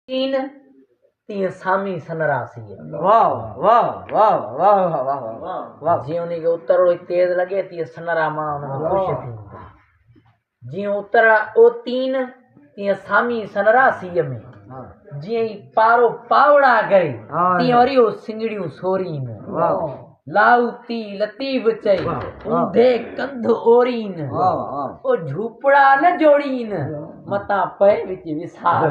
तीन तीअं सामी सनरासी वाह वाह वाह वाह वाह वाह वाह वाह जीअं उनखे उतरड़ो तेज़ लॻे तीअं सनरा मां उनखे ख़ुशि थींदा जीअं उतरा ओ तीन तीअं सामी सनरासीअ में जीअं ई पारो पावड़ा करे तीअं वरी ओ सिंगड़ियूं सोरीन लाउती लतीफ़ चई ऊंधे कंध ओरीन ओ झूपड़ा न जोड़ीन मतां पए विच विसार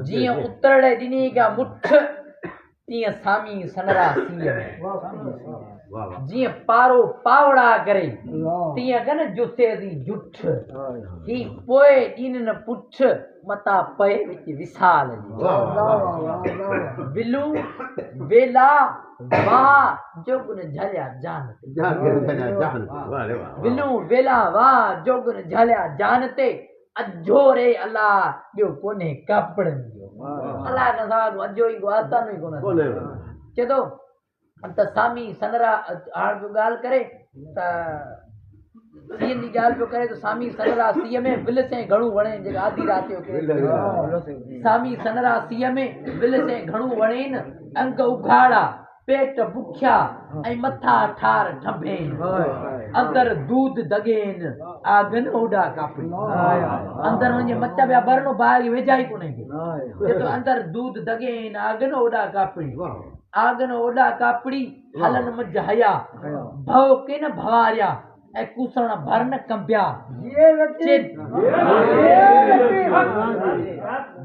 जीअं उतरड़े ॾिनी का मुठ तीअं सामी सनरासीअ में जीअं पारो पावड़ा करे तीअं कन जुसे दी जुठ ही पोए ॾिन न पुछ मता पए विच विसाल बिलू वेला वाह जोगुन झलिया जान बिलू वेला वाह जोगुन झलिया जान ते अजोरे अल्लाह ॿियो कोन्हे कपड़नि जो अल्लाह न सां अजो ई आतानो ई कोन्हे चए थो त सामी सनरा हाणे जो ॻाल्हि करे त सीअ जी ॻाल्हि पियो करे त सामी सनरा सीअ में विल से घणो वणे जेका आधी राति जो सामी सनरा सीअ में विल से घणो वणेन अंग उघाड़ा पेट बुखिया ऐं मथा ठार ठंभे अंदर दूध दगेन आगन ओडा कापड़ी अंदर वञे मचा ॿिया भरणो ॿाहिरि वेझा ई कोन्हे अंदर दूध दगेन आगन ओडा कापड़ी आगन ओडा कापड़ी हलन मज हया भव के न भवारिया ऐं कुसण भर न कंबिया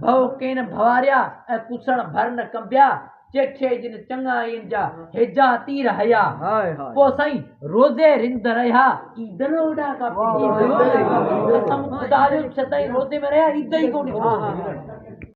भव के न भवारिया ऐं कुसण भर न कंबिया चेठे जिन चङा इन जा हेजा तीर हया पो साईं रोज़े रिंद रहा ईदन ओडा का कसम खुदा जो छताई रोज़े में रहा ईद ही कोनी